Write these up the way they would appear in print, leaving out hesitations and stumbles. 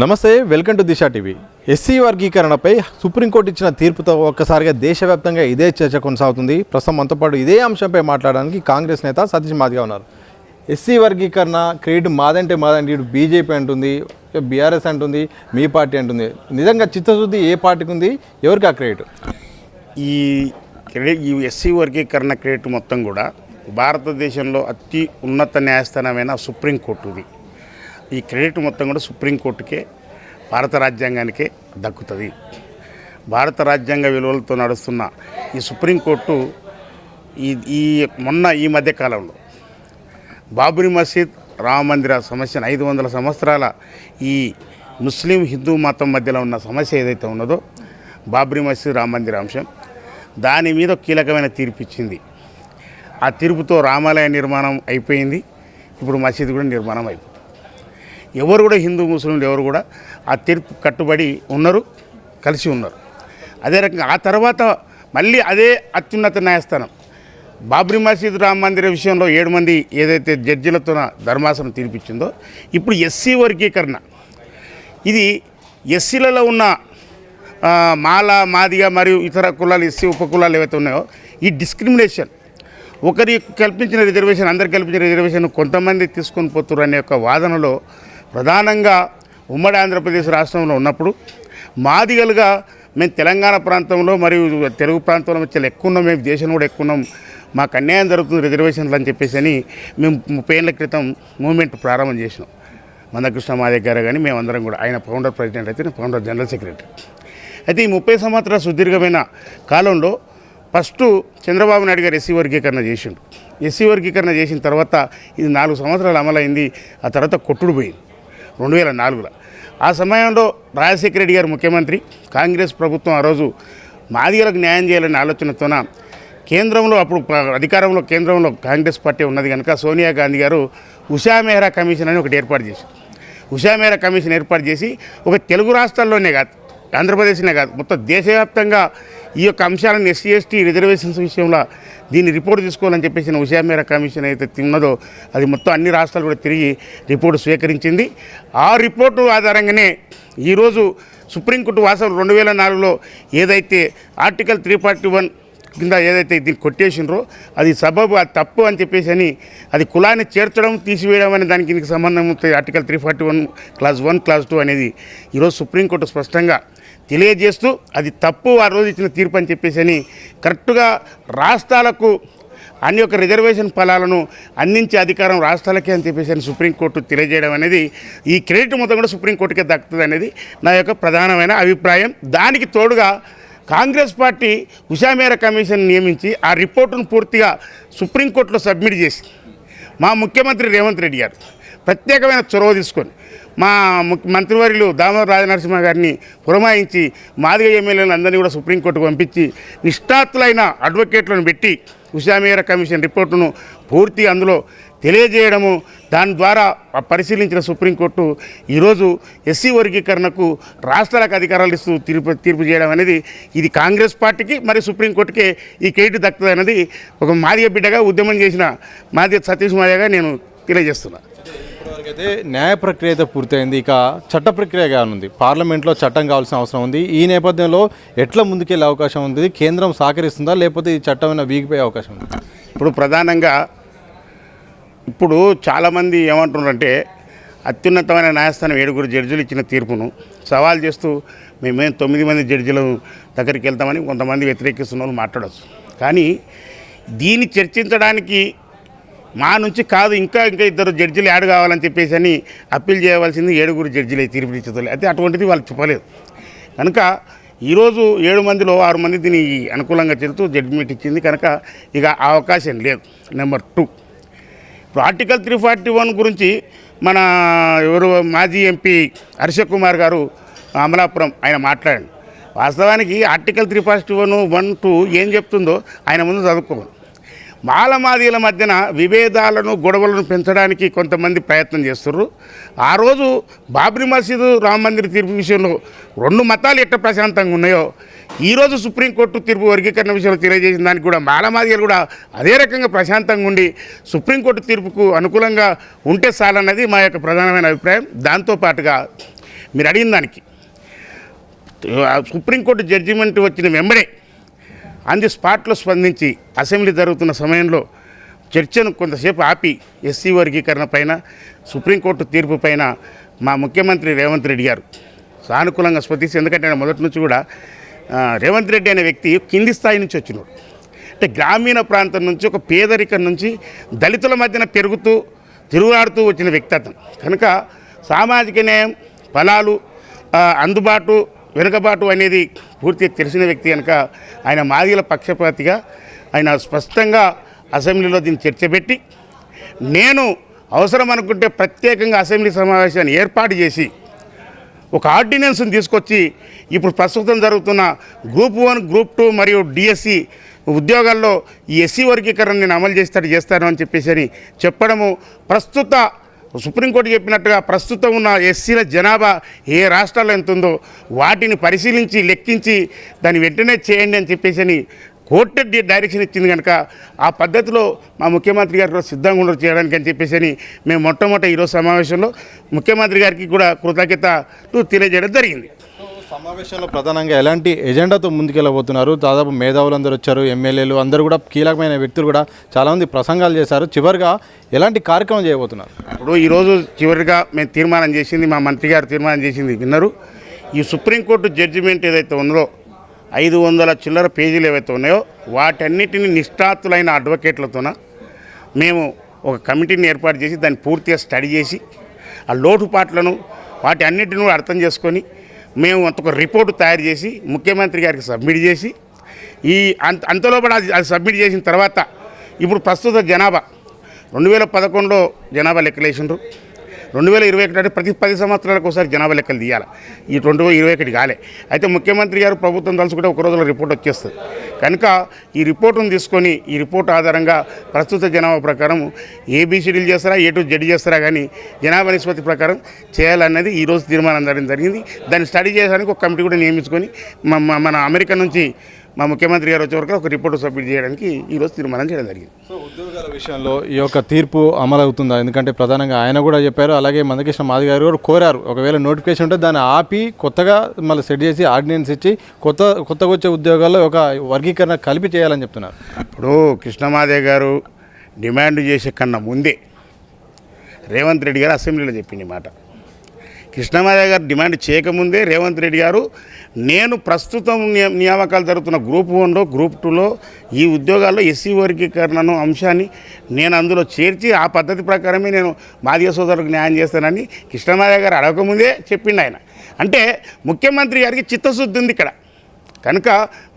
నమస్తే, welcome to Disha TV. SC వర్గీకరణపై supreme court ఇచ్చిన తీర్పుతో ఒక్కసారిగా దేశవ్యాప్తంగా ఇదే చర్చ కొనసాగుతుంది. ప్రస్తుతం మనతో పాటు ఇదే అంశంపై మాట్లాడడానికి కాంగ్రెస్ నేత సతీష్ మాదిగా ఉన్నారు. ఎస్సీ వర్గీకరణ క్రెడిట్ మాదంటే ఇటు బీజేపీ అంటుంది, బీఆర్ఎస్ అంటుంది, మీ పార్టీ అంటుంది. నిజంగా చిత్తశుద్ధి ఏ పార్టీకి ఉంది? ఎవరికి ఆ క్రెడిట్? ఈ ఎస్సీ వర్గీకరణ క్రెడిట్ మొత్తం కూడా భారతదేశంలో అతి ఉన్నత న్యాయస్థానమైన సుప్రీంకోర్టుది. ఈ క్రెడిట్ మొత్తం కూడా సుప్రీంకోర్టుకే, భారత రాజ్యాంగానికే దక్కుతుంది. భారత రాజ్యాంగ విలువలతో నడుస్తున్న ఈ సుప్రీంకోర్టు ఈ మధ్యకాలంలో బాబ్రీ మసీద్, రామ మందిర సమస్యను 500 సంవత్సరాల ఈ ముస్లిం హిందూ మతం మధ్యలో ఉన్న సమస్య ఏదైతే ఉన్నదో బాబ్రీ మసీద్, రామ మందిర అంశం, దాని మీద కీలకమైన తీర్పు ఇచ్చింది. ఆ తీర్పుతో రామాలయ నిర్మాణం అయిపోయింది. ఇప్పుడు మసీద్ కూడా నిర్మాణం అయిపోయింది. ఎవరు కూడా హిందూ ముస్లింలు ఎవరు కూడా ఆ తీర్పు కట్టుబడి ఉన్నారు, కలిసి ఉన్నారు. అదే రకంగా ఆ తర్వాత మళ్ళీ అదే అత్యున్నత న్యాయస్థానం బాబ్రీ మసీద్, రామ మందిర విషయంలో 7 మంది ఏదైతే జడ్జిలతో ధర్మాసనం తీర్పిచ్చిందో, ఇప్పుడు ఎస్సీ వర్గీకరణ, ఇది ఎస్సీలలో ఉన్న మాల, మాదిగ మరియు ఇతర కులాలు, ఎస్సీ ఉపకులాలు ఏవైతే ఉన్నాయో ఈ డిస్క్రిమినేషన్, ఒకరికి కల్పించిన రిజర్వేషన్, అందరికి కల్పించిన రిజర్వేషన్ కొంతమంది తీసుకొని పోతున్నారు అనే యొక్క వాదనలో ప్రధానంగా ఉమ్మడి ఆంధ్రప్రదేశ్ రాష్ట్రంలో ఉన్నప్పుడు మాదిగలుగా మేము తెలంగాణ ప్రాంతంలో మరియు తెలుగు ప్రాంతంలో చాలా ఎక్కువ ఉన్నాం, మేము దేశంలో కూడా ఎక్కువ ఉన్నాం, మాకు అన్యాయం జరుగుతుంది రిజర్వేషన్లు అని చెప్పేసి మేము 30 ఏళ్ల క్రితం మూవ్మెంట్ ప్రారంభం చేసినాం. మందకృష్ణ మాదిగ గారు కానీ మేమందరం కూడా, ఆయన ఫౌండర్ ప్రెసిడెంట్ అయితే నేను ఫౌండర్ జనరల్ సెక్రటరీ. అయితే ఈ 30 సంవత్సరాల సుదీర్ఘమైన కాలంలో ఫస్ట్ చంద్రబాబు నాయుడు గారు ఎస్సీ వర్గీకరణ చేసిండు. ఎస్సీ వర్గీకరణ చేసిన తర్వాత ఇది 4 సంవత్సరాలు అమలైంది. ఆ తర్వాత కొట్టుడు పోయింది 2004లో. ఆ సమయంలో రాజశేఖర రెడ్డి గారు ముఖ్యమంత్రి, కాంగ్రెస్ ప్రభుత్వం ఆ రోజు మాదిగలకు న్యాయం చేయాలనే ఆలోచనతోన కేంద్రంలో, అప్పుడు అధికారంలో కేంద్రంలో కాంగ్రెస్ పార్టీ ఉన్నది కనుక సోనియా గాంధీ గారు ఉషా మెహ్రా కమిషన్ అని ఒకటి ఏర్పాటు చేశారు. ఉషా మెహ్రా కమిషన్ ఏర్పాటు చేసి ఒక తెలుగు రాష్ట్రాల్లోనే కాదు, ఆంధ్రప్రదేశ్నే కాదు, మొత్తం దేశవ్యాప్తంగా ఈ యొక్క అంశాలను ఎస్సీ ఎస్టీ రిజర్వేషన్స్ విషయంలో దీన్ని రిపోర్ట్ తీసుకోవాలని చెప్పేసి ఉషా మెహ్రా కమిషన్ అయితే ఉన్నదో అది మొత్తం అన్ని రాష్ట్రాలు కూడా తిరిగి రిపోర్టు స్వీకరించింది. ఆ రిపోర్టు ఆధారంగానే ఈరోజు సుప్రీంకోర్టు వాసం 2004లో ఏదైతే ఆర్టికల్ 341 కింద ఏదైతే దీన్ని కొట్టేసినరో అది సబబు, అది తప్పు అని చెప్పేసి అది కులాన్ని చేర్చడం, తీసివేయడం అనే దానికి దీనికి సంబంధం ఉంటుంది. ఆర్టికల్ 341 క్లాజ్ 1, క్లాజ్ 2 అనేది ఈరోజు సుప్రీంకోర్టు స్పష్టంగా తెలియజేస్తూ అది తప్పు, ఆ రోజు ఇచ్చిన తీర్పు అని చెప్పేసి కరెక్ట్గా రాష్ట్రాలకు అన్ని యొక్క రిజర్వేషన్ ఫలాలను అందించే అధికారం రాష్ట్రాలకే అని చెప్పేసి సుప్రీంకోర్టు తెలియజేయడం అనేది, ఈ క్రెడిట్ మొత్తం కూడా సుప్రీంకోర్టుకే దక్కుతుంది అనేది నా యొక్క ప్రధానమైన అభిప్రాయం. దానికి తోడుగా కాంగ్రెస్ పార్టీ ఉషా మెహ్రా కమిషన్ నియమించి ఆ రిపోర్టును పూర్తిగా సుప్రీంకోర్టులో సబ్మిట్ చేసి మా ముఖ్యమంత్రి రేవంత్ రెడ్డి గారు ప్రత్యేకమైన చొరవ తీసుకొని మా మంత్రివర్యులు దామోదర రాజనరసింహ గారిని పురమాయించి మాదిగ ఎమ్మెల్యేలను అందరినీ కూడా సుప్రీంకోర్టుకు పంపించి నిష్ఠాతులైన అడ్వకేట్లను పెట్టి ఉషా మెహ్రా కమిషన్ రిపోర్టును పూర్తి అందులో తెలియజేయడము, దాని ద్వారా పరిశీలించిన సుప్రీంకోర్టు ఈరోజు ఎస్సీ వర్గీకరణకు రాష్ట్రాలకు అధికారాలు ఇస్తూ తీర్పు చేయడం అనేది ఇది కాంగ్రెస్ పార్టీకి మరియు సుప్రీంకోర్టుకే ఈ క్రెడిట్ దక్కుతుంది అనేది ఒక మాదిగ బిడ్డగా ఉద్యమం చేసిన మాదిగ సతీష్ మాదిగగా నేను తెలియజేస్తున్నాను. అయితే న్యాయ ప్రక్రియ అయితే పూర్తయింది, ఇక చట్ట ప్రక్రియ కానుంది. పార్లమెంట్లో చట్టం కావాల్సిన అవసరం ఉంది. ఈ నేపథ్యంలో ఎట్లా ముందుకెళ్ళే అవకాశం ఉంది? కేంద్రం సహకరిస్తుందా, లేకపోతే ఈ చట్టం వీగిపోయే అవకాశం ఉంది? ఇప్పుడు ప్రధానంగా ఇప్పుడు చాలామంది ఏమంటున్నారంటే అత్యున్నతమైన న్యాయస్థానం 7 జడ్జిలు ఇచ్చిన తీర్పును సవాల్ చేస్తూ మేమే 9 మంది జడ్జిల దగ్గరికి వెళ్తామని కొంతమంది వ్యతిరేకిస్తున్న వాళ్ళు మాట్లాడవచ్చు. కానీ దీన్ని చర్చించడానికి మా నుంచి కాదు, ఇంకా 2 జడ్జిలు యాడ్ కావాలని చెప్పేసి అప్పీల్ చేయవలసింది 7 జడ్జిలు తీర్పు ఇచ్చేది. అయితే అటువంటిది వాళ్ళు చెప్పలేదు కనుక ఈరోజు 7 మందిలో 6 మంది దీన్ని అనుకూలంగా చెల్తూ జడ్జిమెంట్ ఇచ్చింది కనుక ఇక ఆ అవకాశం లేదు. నెంబర్ 2, ఇప్పుడు ఆర్టికల్ 341 గురించి మన మాజీ ఎంపీ హర్ష కుమార్ గారు అమలాపురం ఆయన మాట్లాడండి. వాస్తవానికి ఆర్టికల్ 341 1, 2 ఏం చెప్తుందో ఆయన ముందు చదువుకోవాలి. మాలమాదిల మధ్యన విభేదాలను, గొడవలను పెంచడానికి కొంతమంది ప్రయత్నం చేస్తున్నారు. ఆ రోజు బాబ్రీ మసీదు, రామ మందిర తీర్పు విషయంలో 2 మతాలు ఎట్ట ప్రశాంతంగా ఉన్నాయో ఈరోజు సుప్రీంకోర్టు తీర్పు వర్గీకరణ విషయంలో తెలియజేసిన దానికి కూడా మాలమాదిగలు కూడా అదే రకంగా ప్రశాంతంగా ఉండి సుప్రీంకోర్టు తీర్పుకు అనుకూలంగా ఉంటే చాలన్నది మా యొక్క ప్రధానమైన అభిప్రాయం. దాంతోపాటుగా మీరు అడిగిన దానికి సుప్రీంకోర్టు జడ్జిమెంట్ వచ్చిన వెంబడే ఆన్ ది స్పాట్లో స్పందించి అసెంబ్లీ జరుగుతున్న సమయంలో చర్చను కొంతసేపు ఆపి ఎస్సీ వర్గీకరణ పైన సుప్రీంకోర్టు తీర్పు పైన మా ముఖ్యమంత్రి రేవంత్ రెడ్డి గారు సానుకూలంగా స్పందించి, ఎందుకంటే ఆయన మొదటి నుంచి కూడా రేవంత్ రెడ్డి అనే వ్యక్తి కింది స్థాయి నుంచి వచ్చినాడు. అంటే గ్రామీణ ప్రాంతం నుంచి ఒక పేదరికం నుంచి దళితుల మధ్యన పెరుగుతూ తిరుగులాడుతూ వచ్చిన వ్యక్తి అతను. కనుక సామాజిక న్యాయం, ఫలాలు, అందుబాటు, వెనుకబాటు అనేది పూర్తిగా తెలిసిన వ్యక్తి కనుక ఆయన మాదిగల పక్షపాతిగా ఆయన స్పష్టంగా అసెంబ్లీలో దీన్ని చర్చ పెట్టి, నేను అవసరం అనుకుంటే ప్రత్యేకంగా అసెంబ్లీ సమావేశాన్ని ఏర్పాటు చేసి ఒక ఆర్డినెన్స్ని తీసుకొచ్చి ఇప్పుడు ప్రస్తుతం జరుగుతున్న గ్రూప్ 1, గ్రూప్ 2 మరియు డిఎస్సి ఉద్యోగాల్లో ఈ ఎస్సీ వర్గీకరణ నేను అమలు చేస్తాను అని చెప్పేసి చెప్పడము, ప్రస్తుత సుప్రీంకోర్టు చెప్పినట్టుగా ప్రస్తుతం ఉన్న ఎస్సీల జనాభా ఏ రాష్ట్రాల్లో ఎంత ఉందో వాటిని పరిశీలించి లెక్కించి దాన్ని వెంటనే చేయండి అని చెప్పేసి కోర్టు డైరెక్షన్ ఇచ్చింది కనుక ఆ పద్ధతిలో మా ముఖ్యమంత్రి గారు కూడా సిద్ధంగా ఉండరు చేయడానికి అని చెప్పేసి మేము మొట్టమొదటి ఈరోజు సమావేశంలో ముఖ్యమంత్రి గారికి కూడా కృతజ్ఞతలు తెలియజేయడం జరిగింది. సమావేశంలో ప్రధానంగా ఎలాంటి ఎజెండాతో ముందుకెళ్ళబోతున్నారు? దాదాపు మేధావులందరూ వచ్చారు, ఎమ్మెల్యేలు అందరూ కూడా కీలకమైన వ్యక్తులు కూడా చాలామంది ప్రసంగాలు చేశారు. చివరిగా ఎలాంటి కార్యక్రమం చేయబోతున్నారు? ఇప్పుడు ఈరోజు చివరిగా మేము తీర్మానం చేసింది, మా మంత్రి గారు తీర్మానం చేసింది విన్నారు. ఈ సుప్రీంకోర్టు జడ్జిమెంట్ ఏదైతే ఉందో 500 చిల్లర పేజీలు ఏవైతే ఉన్నాయో వాటన్నిటిని నిష్ఠాతులైన అడ్వకేట్లతోన మేము ఒక కమిటీని ఏర్పాటు చేసి దాన్ని పూర్తిగా స్టడీ చేసి ఆ లోటుపాట్లను వాటి అన్నిటిని కూడా అర్థం చేసుకొని మేము ఒక రిపోర్టు తయారు చేసి ముఖ్యమంత్రి గారికి సబ్మిట్ చేసి అంతలోపల అది సబ్మిట్ చేసిన తర్వాత ఇప్పుడు ప్రస్తుత జనాభా 2011లో జనాభా లెక్కలేసిండ్రు, 2021 అంటే ప్రతి 10 సంవత్సరాలకు ఒకసారి జనాభా లెక్కలు తీయాలి. ఈ 2021 కాలే. అయితే ముఖ్యమంత్రి గారు ప్రభుత్వం తలుచుకుంటే ఒక రోజులో రిపోర్ట్ వచ్చేస్తుంది కనుక ఈ రిపోర్టును తీసుకొని ఈ రిపోర్ట్ ఆధారంగా ప్రస్తుత జనాభా ప్రకారం ఏబిసిడీలు చేస్తారా, ఏ టు జెడ్ చేస్తారా, కానీ జనాభా నిష్పత్తి ప్రకారం చేయాలన్నది ఈరోజు తీర్మానం జరిగింది. దాన్ని స్టడీ చేయడానికి ఒక కమిటీ కూడా నియమించుకొని మన అమెరికా నుంచి మా ముఖ్యమంత్రి గారు వచ్చే వరకు ఒక రిపోర్ట్ సబ్మిట్ చేయడానికి ఈరోజు తీర్మానం చేయడం జరిగింది. సో ఉద్యోగాల విషయంలో ఈ యొక్క తీర్పు అమలు అవుతుందా? ఎందుకంటే ప్రధానంగా ఆయన కూడా చెప్పారు, అలాగే మందకృష్ణ మాదిగ గారు కూడా కోరారు, ఒకవేళ నోటిఫికేషన్ ఉంటే దాన్ని ఆపి కొత్తగా మళ్ళీ సెట్ చేసి ఆర్డినెన్స్ ఇచ్చి కొత్తగా వచ్చే ఉద్యోగాల్లో ఒక వర్గీకరణ కలిపి చేయాలని చెప్తున్నారు. ఇప్పుడు కృష్ణమాదేవ్ గారు డిమాండ్ చేసే కన్నా ముందే రేవంత్ రెడ్డి గారు అసెంబ్లీలో చెప్పింది మాట. కృష్ణమాదేవ్ గారు డిమాండ్ చేయకముందే రేవంత్ రెడ్డి గారు నేను ప్రస్తుతం నియామకాలు జరుగుతున్న గ్రూప్ 1లో గ్రూప్ 2లో ఈ ఉద్యోగాల్లో ఎస్సీ వర్గీకరణను అంశాన్ని నేను అందులో చేర్చి ఆ పద్ధతి ప్రకారమే నేను మాదిగ సోదరులకు న్యాయం చేస్తానని కృష్ణమాదేవ్ గారు అడగకముందే చెప్పిండు ఆయన. అంటే ముఖ్యమంత్రి గారికి చిత్తశుద్ధి ఉంది ఇక్కడ కనుక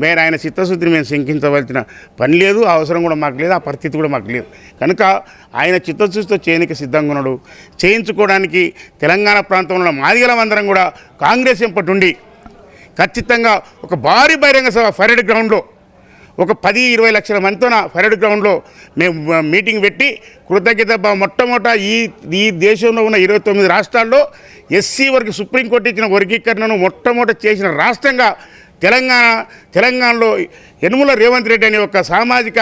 మేము ఆయన చిత్తశుద్ధిని మేము శంకించవలసిన పని లేదు, అవసరం కూడా మాకు లేదు, ఆ పరిస్థితి కూడా మాకు లేదు. కనుక ఆయన చిత్తశుద్ధితో చేయడానికి సిద్ధంగా ఉన్నాడు. చేయించుకోవడానికి తెలంగాణ ప్రాంతంలో మాదిగలమందరం కూడా కాంగ్రెస్ ఎంపటి ఖచ్చితంగా ఒక భారీ బహిరంగ సభ పరేడ్ గ్రౌండ్లో ఒక 10-20 లక్షల మందితోన పరేడ్ గ్రౌండ్లో మేము మీటింగ్ పెట్టి కృతజ్ఞత మొట్టమొదట ఈ దేశంలో ఉన్న 29 రాష్ట్రాల్లో ఎస్సీ వరకు సుప్రీంకోర్టు ఇచ్చిన వర్గీకరణను మొట్టమొదట చేసిన రాష్ట్రంగా తెలంగాణలో యనుమల రేవంత్ రెడ్డి అనే ఒక సామాజిక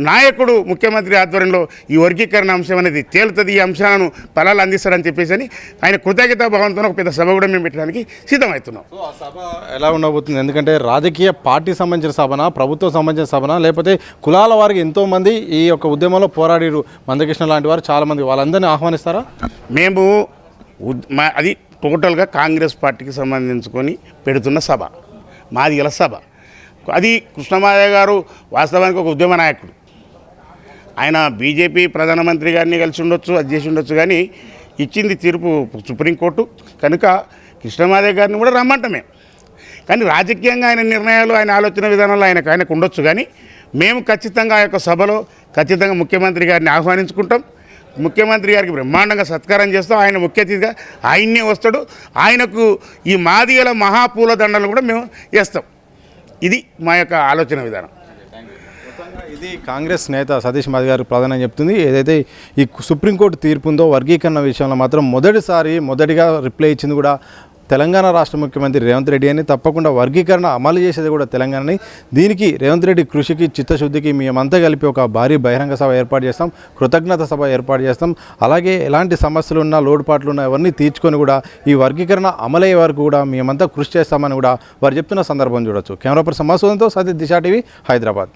నాయకుడు ముఖ్యమంత్రి ఆధ్వర్యంలో ఈ వర్గీకరణ అంశం అనేది తేలుతుంది, ఈ అంశాలను ఫలాలు అందిస్తారని చెప్పేసి ఆయన కృతజ్ఞతా భావంతో ఒక పెద్ద సభ కూడా మేము పెట్టడానికి సిద్ధమవుతున్నాం. సో ఆ సభ ఎలా ఉండబోతుంది? ఎందుకంటే రాజకీయ పార్టీ సంబంధించిన సభనా, ప్రభుత్వం సంబంధించిన సభనా, లేకపోతే కులాల వారికి ఎంతోమంది ఈ యొక్క ఉద్యమంలో పోరాడిరు, మందకృష్ణ లాంటి వారు చాలామంది, వాళ్ళందరినీ ఆహ్వానిస్తారా? మేము అది టోటల్గా కాంగ్రెస్ పార్టీకి సంబంధించుకొని పెడుతున్న సభ, మాదిగల సభ. అది కృష్ణమాదేవ్ గారు వాస్తవానికి ఒక ఉద్యమ నాయకుడు. ఆయన బీజేపీ ప్రధానమంత్రి గారిని కలిసి ఉండొచ్చు, అది చేసి ఉండొచ్చు, కానీ ఇచ్చింది తీర్పు సుప్రీంకోర్టు కనుక కృష్ణమాదేవ్ గారిని కూడా రమ్మంటమే. కానీ రాజకీయంగా ఆయన నిర్ణయాలు, ఆయన ఆలోచన విధానాలు ఆయనకు ఉండొచ్చు, కానీ మేము ఖచ్చితంగా ఆ యొక్క సభలో ఖచ్చితంగా ముఖ్యమంత్రి గారిని ఆహ్వానించుకుంటాం. ముఖ్యమంత్రి గారికి బ్రహ్మాండంగా సత్కారం చేస్తాం. ఆయన ముఖ్య అతిథిగా ఆయన్నే వస్తాడు. ఆయనకు ఈ మాదిగల మహాపూల దండలు కూడా మేము వేస్తాం. ఇది మా యొక్క ఆలోచన విధానం. ఇది కాంగ్రెస్ నేత సతీష్ మాదిగ గారు ప్రధానం చెప్తుంది. ఏదైతే ఈ సుప్రీంకోర్టు తీర్పు ఉందో వర్గీకరణ విషయంలో మాత్రం మొదటిగా రిప్లై ఇచ్చింది కూడా తెలంగాణ రాష్ట్ర ముఖ్యమంత్రి రేవంత్ రెడ్డి అని, తప్పకుండా వర్గీకరణ అమలు చేసేది కూడా తెలంగాణని. దీనికి రేవంత్ రెడ్డి కృషికి చిత్తశుద్ధికి మేమంతా కలిపి ఒక భారీ బహిరంగ సభ ఏర్పాటు చేస్తాం, కృతజ్ఞత సభ ఏర్పాటు చేస్తాం. అలాగే ఎలాంటి సమస్యలు ఉన్నా, లోటుపాట్లు ఉన్నా అవన్నీ తీర్చుకొని కూడా ఈ వర్గీకరణ అమలయ్యే వరకు కూడా మేమంతా కృషి చేస్తామని కూడా వారు చెప్తున్న సందర్భం చూడొచ్చు. కెమెరా పర్సన్ మసూదంతో సతీష్, దిశ టీవీ, హైదరాబాద్.